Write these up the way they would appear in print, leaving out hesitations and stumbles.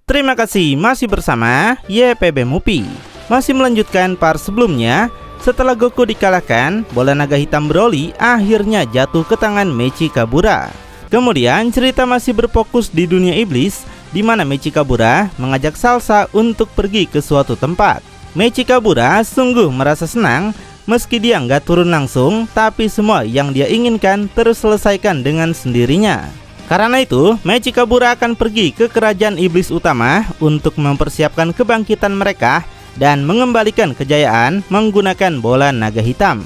Terima kasih masih bersama YPB Movie. Masih melanjutkan part sebelumnya. Setelah Goku dikalahkan, bola naga hitam Broly akhirnya jatuh ke tangan Mechikabura. Kemudian cerita masih berfokus di dunia iblis, di mana Mechikabura mengajak Salsa untuk pergi ke suatu tempat. Mechikabura sungguh merasa senang, meski dia nggak turun langsung, tapi semua yang dia inginkan terselesaikan dengan sendirinya. Karena itu, Mechikabura akan pergi ke kerajaan iblis utama untuk mempersiapkan kebangkitan mereka dan mengembalikan kejayaan menggunakan bola naga hitam.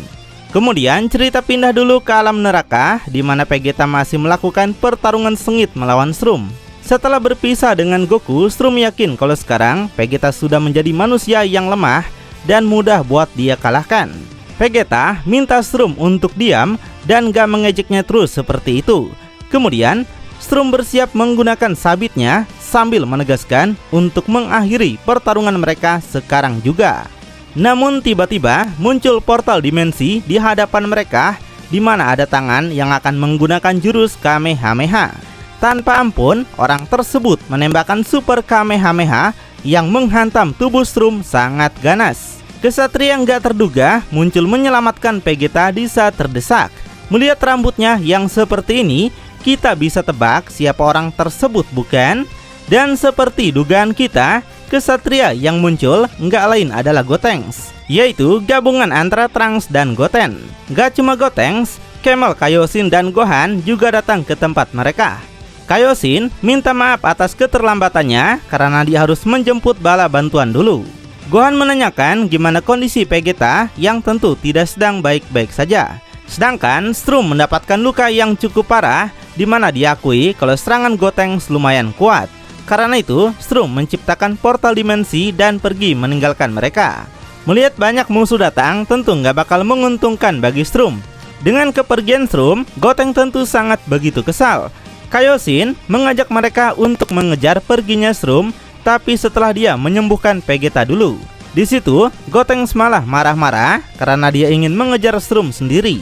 Kemudian cerita pindah dulu ke alam neraka, di mana Vegeta masih melakukan pertarungan sengit melawan Shroom. Setelah berpisah dengan Goku, Shroom yakin kalau sekarang Vegeta sudah menjadi manusia yang lemah dan mudah buat dia kalahkan. Vegeta minta Shroom untuk diam dan gak mengejeknya terus seperti itu. Kemudian, Shroom bersiap menggunakan sabitnya sambil menegaskan untuk mengakhiri pertarungan mereka sekarang juga. Namun tiba-tiba muncul portal dimensi di hadapan mereka, di mana ada tangan yang akan menggunakan jurus Kamehameha. Tanpa ampun, orang tersebut menembakkan super Kamehameha yang menghantam tubuh Shroom sangat ganas. Kesatria yang gak terduga muncul menyelamatkan Vegeta di saat terdesak. Melihat rambutnya yang seperti ini, kita bisa tebak siapa orang tersebut, bukan? Dan seperti dugaan kita, kesatria yang muncul nggak lain adalah Gotenks, yaitu gabungan antara Trunks dan Goten. Gak cuma Gotenks, Camel, Kaioshin, dan Gohan juga datang ke tempat mereka. Kaioshin minta maaf atas keterlambatannya karena dia harus menjemput bala bantuan dulu. Gohan menanyakan gimana kondisi Vegeta yang tentu tidak sedang baik-baik saja. Sedangkan Shroom mendapatkan luka yang cukup parah, di mana diakui kalau serangan Gotenks lumayan kuat. Karena itu, Shroom menciptakan portal dimensi dan pergi meninggalkan mereka. Melihat banyak musuh datang, tentu nggak bakal menguntungkan bagi Shroom. Dengan kepergian Shroom, Gotenks tentu sangat begitu kesal. Kaioshin mengajak mereka untuk mengejar perginya Shroom, tapi setelah dia menyembuhkan Vegeta dulu. Di situ, Gotenks malah marah-marah karena dia ingin mengejar Shroom sendiri.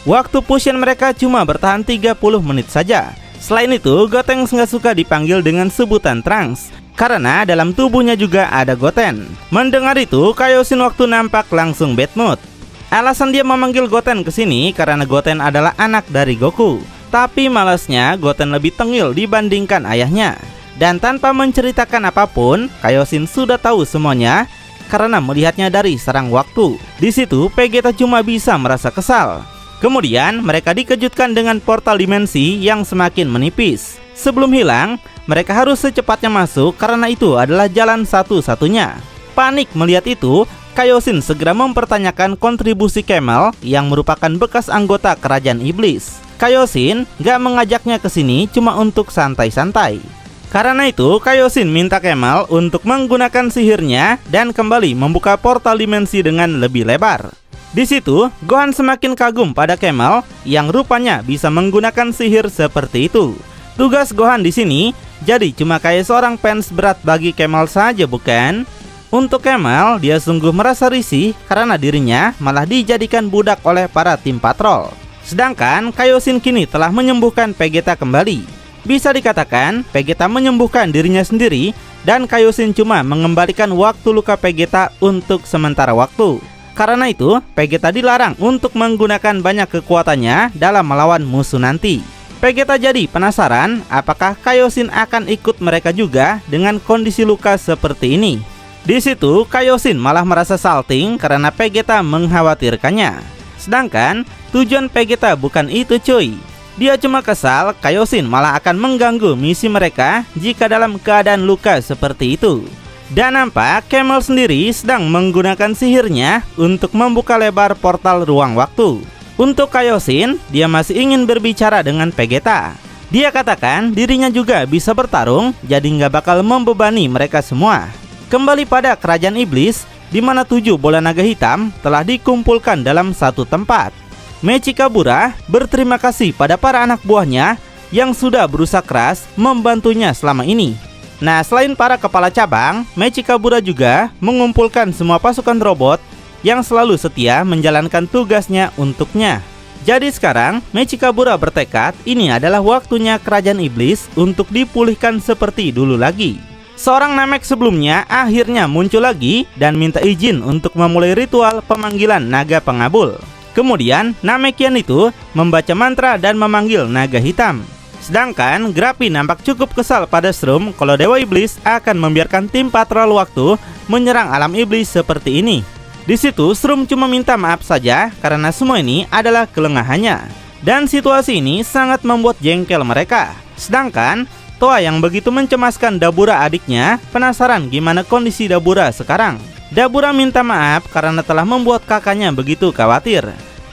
Waktu fusion mereka cuma bertahan 30 menit saja. Selain itu, Gotenks nggak suka dipanggil dengan sebutan Trunks, karena dalam tubuhnya juga ada Goten. Mendengar itu, Kaioshin waktu nampak langsung bad mood. Alasan dia memanggil Goten ke sini karena Goten adalah anak dari Goku. Tapi malasnya Goten lebih tengil dibandingkan ayahnya. Dan tanpa menceritakan apapun, Kaioshin sudah tahu semuanya karena melihatnya dari serang waktu. Di situ, Vegeta cuma bisa merasa kesal. Kemudian mereka dikejutkan dengan portal dimensi yang semakin menipis. Sebelum hilang, mereka harus secepatnya masuk karena itu adalah jalan satu-satunya. Panik melihat itu, Kaioshin segera mempertanyakan kontribusi Camel yang merupakan bekas anggota kerajaan iblis. Kaioshin gak mengajaknya ke sini cuma untuk santai-santai. Karena itu, Kaioshin minta Camel untuk menggunakan sihirnya dan kembali membuka portal dimensi dengan lebih lebar. Di situ, Gohan semakin kagum pada Camel yang rupanya bisa menggunakan sihir seperti itu. Tugas Gohan di sini jadi cuma kayak seorang fans berat bagi Camel saja, bukan? Untuk Camel, dia sungguh merasa risih karena dirinya malah dijadikan budak oleh para tim patrol. Sedangkan Kaioshin kini telah menyembuhkan Vegeta kembali. Bisa dikatakan Vegeta menyembuhkan dirinya sendiri dan Kaioshin cuma mengembalikan waktu luka Vegeta untuk sementara waktu. Karena itu, Vegeta dilarang untuk menggunakan banyak kekuatannya dalam melawan musuh nanti. Vegeta jadi penasaran apakah Kaioshin akan ikut mereka juga dengan kondisi luka seperti ini. Di situ, Kaioshin malah merasa salting karena Vegeta mengkhawatirkannya. Sedangkan tujuan Vegeta bukan itu, cuy. Dia cuma kesal Kaioshin malah akan mengganggu misi mereka jika dalam keadaan luka seperti itu. Dan nampak Camel sendiri sedang menggunakan sihirnya untuk membuka lebar portal ruang waktu. Untuk Kaioshin, dia masih ingin berbicara dengan Vegeta. Dia katakan dirinya juga bisa bertarung, jadi nggak bakal membebani mereka semua. Kembali pada kerajaan iblis, di mana 7 bola naga hitam telah dikumpulkan dalam satu tempat. Mechikabura berterima kasih pada para anak buahnya yang sudah berusaha keras membantunya selama ini. Nah, selain para kepala cabang, Mechikabura juga mengumpulkan semua pasukan robot yang selalu setia menjalankan tugasnya untuknya. Jadi sekarang, Mechikabura bertekad ini adalah waktunya kerajaan iblis untuk dipulihkan seperti dulu lagi. Seorang Namek sebelumnya akhirnya muncul lagi dan minta izin untuk memulai ritual pemanggilan naga pengabul. Kemudian Namekian itu membaca mantra dan memanggil naga hitam. Sedangkan Grappi nampak cukup kesal pada Shroom kalau Dewa Iblis akan membiarkan tim patrol waktu menyerang alam iblis seperti ini. Di situ Shroom cuma minta maaf saja karena semua ini adalah kelengahannya. Dan situasi ini sangat membuat jengkel mereka. Sedangkan Toa yang begitu mencemaskan Dabura adiknya penasaran gimana kondisi Dabura sekarang. Dabura minta maaf karena telah membuat kakaknya begitu khawatir.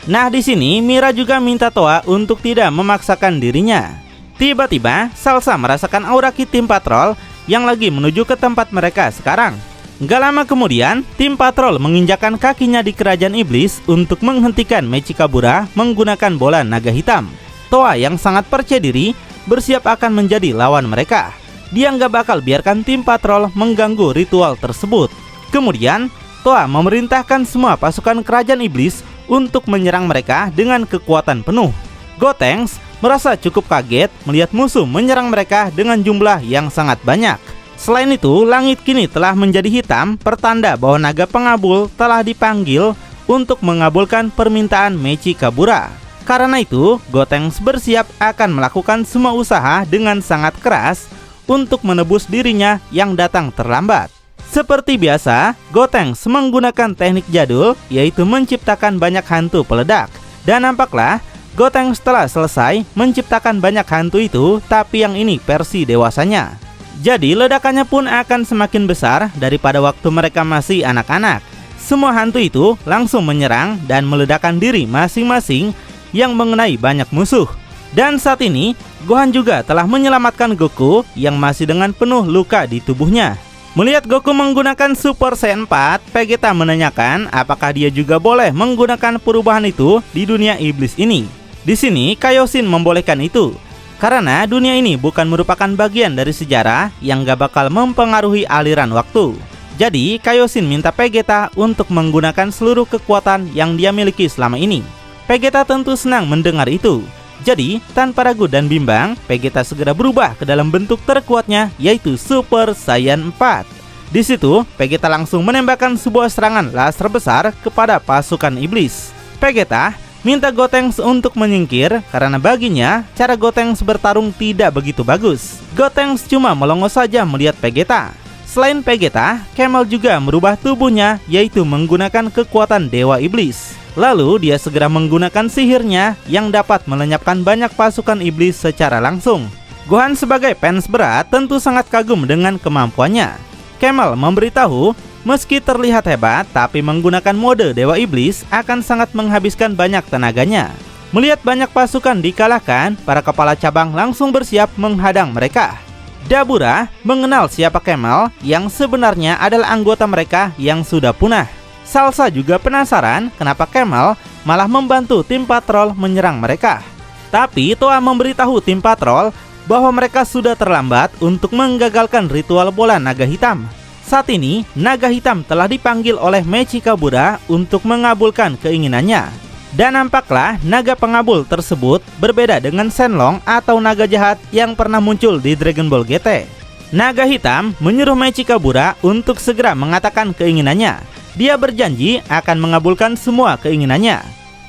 Nah, di sini Mira juga minta Toa untuk tidak memaksakan dirinya. Tiba-tiba Salsa merasakan aura Ki tim patrol yang lagi menuju ke tempat mereka sekarang. Gak lama kemudian, tim patrol menginjakan kakinya di kerajaan iblis untuk menghentikan Mechikabura menggunakan bola naga hitam. Toa yang sangat percaya diri bersiap akan menjadi lawan mereka. Dia nggak bakal biarkan tim patrol mengganggu ritual tersebut. Kemudian Toa memerintahkan semua pasukan kerajaan iblis untuk menyerang mereka dengan kekuatan penuh. Gotenks merasa cukup kaget melihat musuh menyerang mereka dengan jumlah yang sangat banyak. Selain itu, langit kini telah menjadi hitam, pertanda bahwa naga pengabul telah dipanggil untuk mengabulkan permintaan Mechikabura. Karena itu, Gotenks bersiap akan melakukan semua usaha dengan sangat keras untuk menebus dirinya yang datang terlambat. Seperti biasa, Gotenks menggunakan teknik jadul, yaitu menciptakan banyak hantu peledak. Dan nampaklah Gotenks telah selesai menciptakan banyak hantu itu, tapi yang ini versi dewasanya. Jadi ledakannya pun akan semakin besar daripada waktu mereka masih anak-anak. Semua hantu itu langsung menyerang dan meledakkan diri masing-masing yang mengenai banyak musuh. Dan saat ini Gohan juga telah menyelamatkan Goku yang masih dengan penuh luka di tubuhnya. Melihat Goku menggunakan Super Saiyan 4, Vegeta menanyakan apakah dia juga boleh menggunakan perubahan itu di dunia iblis ini. Di sini Kaioshin membolehkan itu karena dunia ini bukan merupakan bagian dari sejarah yang gak bakal mempengaruhi aliran waktu. Jadi Kaioshin minta Vegeta untuk menggunakan seluruh kekuatan yang dia miliki selama ini. Vegeta tentu senang mendengar itu. Jadi, tanpa ragu dan bimbang, Vegeta segera berubah ke dalam bentuk terkuatnya, yaitu Super Saiyan 4. Di situ, Vegeta langsung menembakkan sebuah serangan laser besar kepada pasukan iblis. Vegeta minta Gotenks untuk menyingkir karena baginya cara Gotenks bertarung tidak begitu bagus. Gotenks cuma melongo saja melihat Vegeta. Selain Vegeta, Camel juga merubah tubuhnya, yaitu menggunakan kekuatan Dewa Iblis. Lalu dia segera menggunakan sihirnya yang dapat melenyapkan banyak pasukan iblis secara langsung. Gohan sebagai fans berat tentu sangat kagum dengan kemampuannya. Camel memberitahu meski terlihat hebat, tapi menggunakan mode Dewa Iblis akan sangat menghabiskan banyak tenaganya. Melihat banyak pasukan dikalahkan, para kepala cabang langsung bersiap menghadang mereka. Dabura mengenal siapa Camel yang sebenarnya adalah anggota mereka yang sudah punah. Salsa juga penasaran kenapa Camel malah membantu tim patrol menyerang mereka. Tapi Toa memberitahu tim patrol bahwa mereka sudah terlambat untuk menggagalkan ritual bola naga hitam. Saat ini, naga hitam telah dipanggil oleh Mechikabura untuk mengabulkan keinginannya. Dan nampaklah naga pengabul tersebut berbeda dengan Shenlong atau naga jahat yang pernah muncul di Dragon Ball GT. Naga hitam menyuruh Mechikabura untuk segera mengatakan keinginannya. Dia berjanji akan mengabulkan semua keinginannya.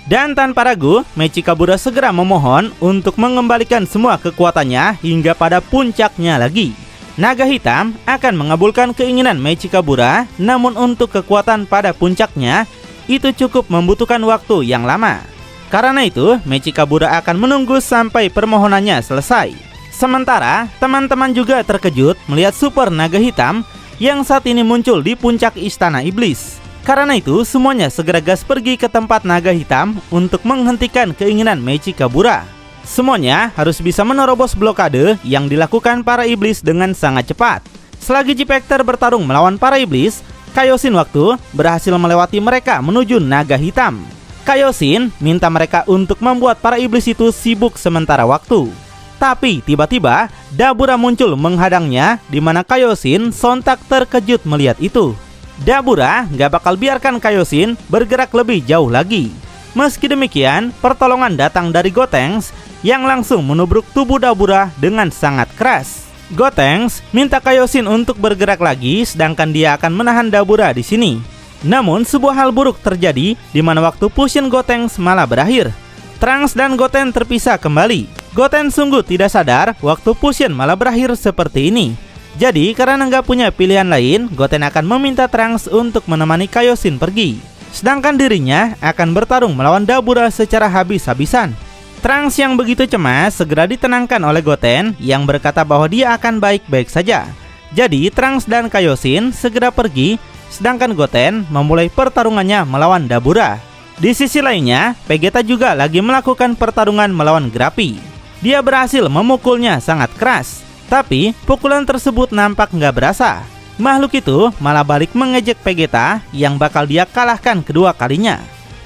Dan tanpa ragu, Mechikabura segera memohon untuk mengembalikan semua kekuatannya hingga pada puncaknya lagi. Naga hitam akan mengabulkan keinginan Mechikabura, namun untuk kekuatan pada puncaknya, itu cukup membutuhkan waktu yang lama. Karena itu, Mechikabura akan menunggu sampai permohonannya selesai. Sementara, teman-teman juga terkejut melihat Super Naga Hitam yang saat ini muncul di puncak Istana Iblis. Karena itu, semuanya segera gas pergi ke tempat naga hitam untuk menghentikan keinginan Mechikabura. Semuanya harus bisa menerobos blokade yang dilakukan para iblis dengan sangat cepat. Selagi G-Factor bertarung melawan para iblis, Kaioshin waktu berhasil melewati mereka menuju naga hitam. Kaioshin minta mereka untuk membuat para iblis itu sibuk sementara waktu. Tapi tiba-tiba Dabura muncul menghadangnya, di mana Kaioshin sontak terkejut melihat itu. Dabura gak bakal biarkan Kaioshin bergerak lebih jauh lagi. Meski demikian, pertolongan datang dari Gotenks yang langsung menubruk tubuh Dabura dengan sangat keras. Gotenks minta Kaioshin untuk bergerak lagi, sedangkan dia akan menahan Dabura di sini. Namun sebuah hal buruk terjadi di mana waktu fusion Gotenks malah berakhir. Trunks dan Goten terpisah kembali. Goten sungguh tidak sadar waktu fusion malah berakhir seperti ini. Jadi karena nggak punya pilihan lain, Goten akan meminta Trunks untuk menemani Kaioshin pergi. Sedangkan dirinya akan bertarung melawan Dabura secara habis-habisan. Trunks yang begitu cemas segera ditenangkan oleh Goten yang berkata bahwa dia akan baik-baik saja. Jadi Trunks dan Kaioshin segera pergi, sedangkan Goten memulai pertarungannya melawan Dabura. Di sisi lainnya, Vegeta juga lagi melakukan pertarungan melawan Grappi. Dia berhasil memukulnya sangat keras, tapi pukulan tersebut nampak nggak berasa. Makhluk itu malah balik mengejek Vegeta yang bakal dia kalahkan kedua kalinya.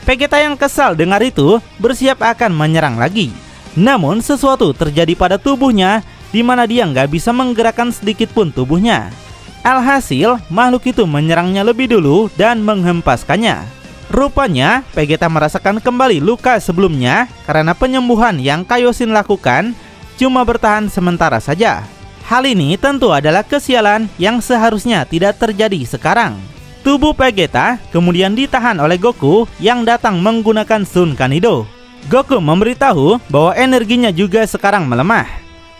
Vegeta yang kesal dengar itu bersiap akan menyerang lagi. Namun sesuatu terjadi pada tubuhnya di mana dia nggak bisa menggerakkan sedikit pun tubuhnya. Alhasil makhluk itu menyerangnya lebih dulu dan menghempaskannya. Rupanya Vegeta merasakan kembali luka sebelumnya karena penyembuhan yang Kaioshin lakukan cuma bertahan sementara saja. Hal ini tentu adalah kesialan yang seharusnya tidak terjadi sekarang. Tubuh Vegeta kemudian ditahan oleh Goku yang datang menggunakan Sun Kanido. Goku memberitahu bahwa energinya juga sekarang melemah.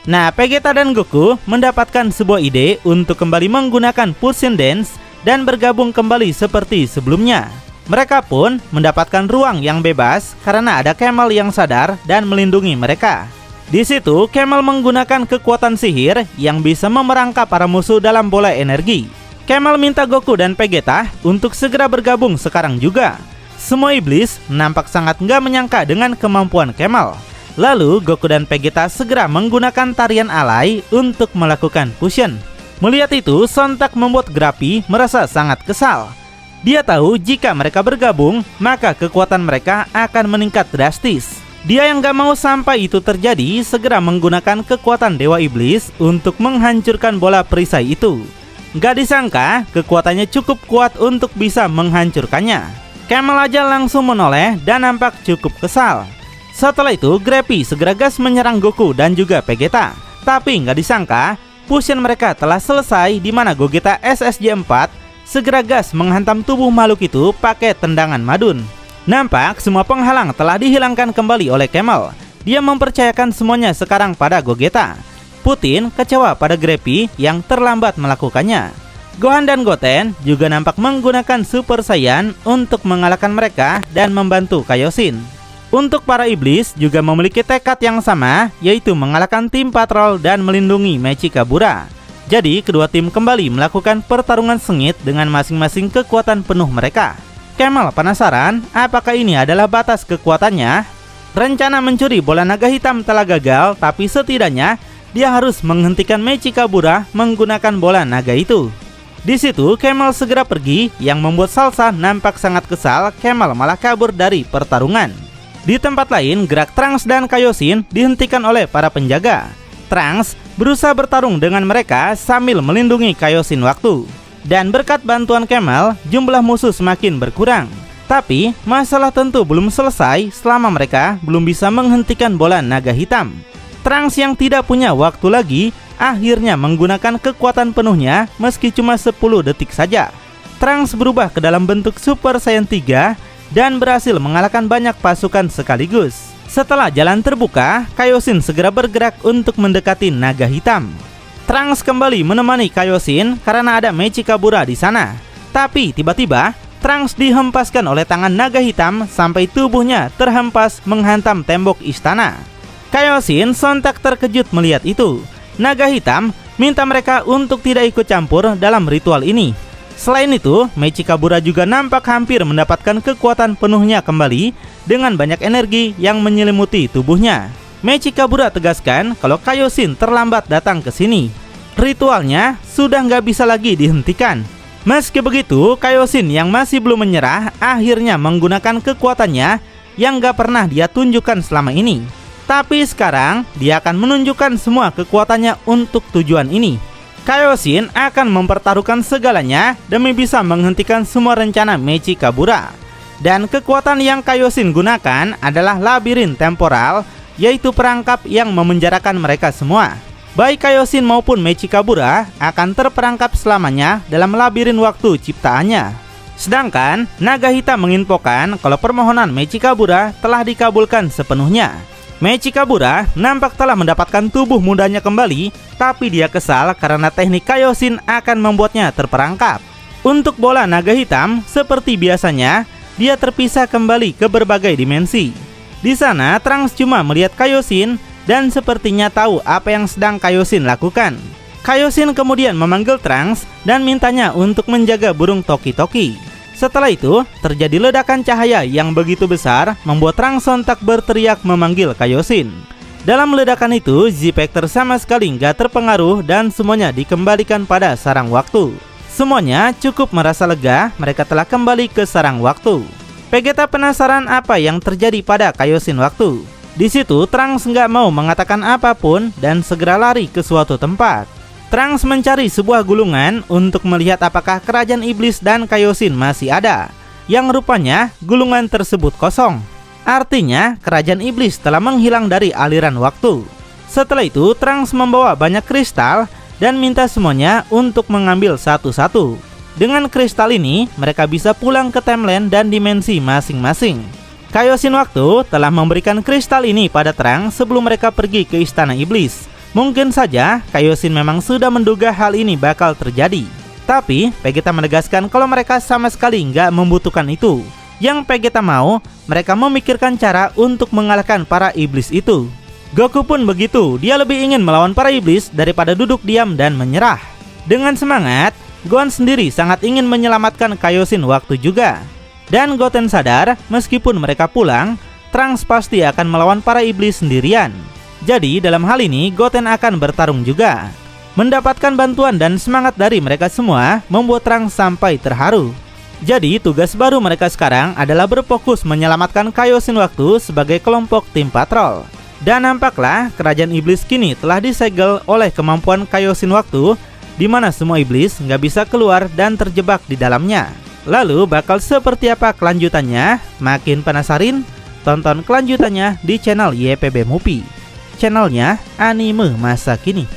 Nah, Vegeta dan Goku mendapatkan sebuah ide untuk kembali menggunakan Fusion Dance dan bergabung kembali seperti sebelumnya. Mereka pun mendapatkan ruang yang bebas karena ada Camel yang sadar dan melindungi mereka. Di situ, Camel menggunakan kekuatan sihir yang bisa memerangkap para musuh dalam bola energi. Camel minta Goku dan Vegeta untuk segera bergabung sekarang juga. Semua iblis nampak sangat nggak menyangka dengan kemampuan Camel. Lalu Goku dan Vegeta segera menggunakan tarian alay untuk melakukan fusion. Melihat itu, sontak membuat Grappi merasa sangat kesal. Dia tahu jika mereka bergabung, maka kekuatan mereka akan meningkat drastis. Dia yang gak mau sampai itu terjadi, segera menggunakan kekuatan Dewa Iblis untuk menghancurkan bola perisai itu. Gak disangka, kekuatannya cukup kuat untuk bisa menghancurkannya. Camel aja langsung menoleh dan nampak cukup kesal. Setelah itu, Grappi segera gas menyerang Goku dan juga Vegeta. Tapi gak disangka, fusion mereka telah selesai di mana Gogeta SSJ 4 segera gas menghantam tubuh makhluk itu pakai tendangan madun. Nampak semua penghalang telah dihilangkan kembali oleh Camel. Dia mempercayakan semuanya sekarang pada Gogeta. Putin kecewa pada Grappi yang terlambat melakukannya. Gohan dan Goten juga nampak menggunakan Super Saiyan untuk mengalahkan mereka dan membantu Kaioshin. Untuk para iblis juga memiliki tekad yang sama, yaitu mengalahkan tim patrol dan melindungi Mechi Kabura. Jadi kedua tim kembali melakukan pertarungan sengit dengan masing-masing kekuatan penuh mereka. Camel penasaran apakah ini adalah batas kekuatannya. Rencana mencuri bola naga hitam telah gagal, tapi setidaknya dia harus menghentikan Mechi Kabura menggunakan bola naga itu. Di situ Camel segera pergi yang membuat Salsa nampak sangat kesal. Camel malah kabur dari pertarungan. Di tempat lain, gerak Trunks dan Kaioshin dihentikan oleh para penjaga. Trunks berusaha bertarung dengan mereka sambil melindungi Kaioshin waktu. Dan berkat bantuan Camel, jumlah musuh semakin berkurang. Tapi masalah tentu belum selesai selama mereka belum bisa menghentikan bola naga hitam. Trunks yang tidak punya waktu lagi akhirnya menggunakan kekuatan penuhnya meski cuma 10 detik saja. Trunks berubah ke dalam bentuk Super Saiyan 3 dan berhasil mengalahkan banyak pasukan sekaligus. Setelah jalan terbuka, Kaioshin segera bergerak untuk mendekati naga hitam. Trunks kembali menemani Kaioshin karena ada Mechi Kabura di sana. Tapi tiba-tiba Trunks dihempaskan oleh tangan naga hitam sampai tubuhnya terhempas menghantam tembok istana. Kaioshin sontak terkejut melihat itu. Naga hitam minta mereka untuk tidak ikut campur dalam ritual ini. Selain itu, Mechi Kabura juga nampak hampir mendapatkan kekuatan penuhnya kembali dengan banyak energi yang menyelimuti tubuhnya. Mechi Kabura tegaskan kalau Kaioshin terlambat datang ke sini. Ritualnya sudah nggak bisa lagi dihentikan. Meski begitu, Kaioshin yang masih belum menyerah akhirnya menggunakan kekuatannya yang nggak pernah dia tunjukkan selama ini. Tapi sekarang dia akan menunjukkan semua kekuatannya untuk tujuan ini. Kaioshin akan mempertaruhkan segalanya demi bisa menghentikan semua rencana Mechi Kabura. Dan kekuatan yang Kaioshin gunakan adalah labirin temporal, yaitu perangkap yang memenjarakan mereka semua. Baik Kaioshin maupun Mechikabura akan terperangkap selamanya dalam labirin waktu ciptaannya. Sedangkan naga hitam menginfokan kalau permohonan Mechikabura telah dikabulkan sepenuhnya. Mechikabura nampak telah mendapatkan tubuh mudanya kembali, tapi dia kesal karena teknik Kaioshin akan membuatnya terperangkap. Untuk bola naga hitam, seperti biasanya, dia terpisah kembali ke berbagai dimensi. Di sana, Trunks cuma melihat Kaioshin dan sepertinya tahu apa yang sedang Kaioshin lakukan. Kaioshin kemudian memanggil Trunks dan mintanya untuk menjaga burung Toki-Toki. Setelah itu, terjadi ledakan cahaya yang begitu besar membuat Trunks sontak berteriak memanggil Kaioshin. Dalam ledakan itu, Z-Factor sama sekali nggak terpengaruh dan semuanya dikembalikan pada sarang waktu. Semuanya cukup merasa lega, mereka telah kembali ke sarang waktu. Vegeta penasaran apa yang terjadi pada Kaioshin waktu. Di situ Trunks nggak mau mengatakan apapun dan segera lari ke suatu tempat. Trunks mencari sebuah gulungan untuk melihat apakah kerajaan iblis dan Kaioshin masih ada. Yang rupanya gulungan tersebut kosong. Artinya kerajaan iblis telah menghilang dari aliran waktu. Setelah itu Trunks membawa banyak kristal dan minta semuanya untuk mengambil satu-satu. Dengan kristal ini mereka bisa pulang ke timeline dan dimensi masing-masing. Kaioshin waktu telah memberikan kristal ini pada Trunks sebelum mereka pergi ke istana iblis. Mungkin saja Kaioshin memang sudah menduga hal ini bakal terjadi. Tapi Vegeta menegaskan kalau mereka sama sekali nggak membutuhkan itu. Yang Vegeta mau, mereka memikirkan cara untuk mengalahkan para iblis itu. Goku pun begitu, dia lebih ingin melawan para iblis daripada duduk diam dan menyerah. Dengan semangat, Gon sendiri sangat ingin menyelamatkan Kaioshin waktu juga. Dan Goten sadar, meskipun mereka pulang, Trunks pasti akan melawan para iblis sendirian. Jadi dalam hal ini Goten akan bertarung juga. Mendapatkan bantuan dan semangat dari mereka semua membuat Trunks sampai terharu. Jadi tugas baru mereka sekarang adalah berfokus menyelamatkan Kaioshin waktu sebagai kelompok tim patrol. Dan nampaklah kerajaan iblis kini telah disegel oleh kemampuan Kaioshin waktu, di mana semua iblis nggak bisa keluar dan terjebak di dalamnya. Lalu bakal seperti apa kelanjutannya? Makin penasaran? Tonton kelanjutannya di channel YPB Movie, channelnya anime masa kini.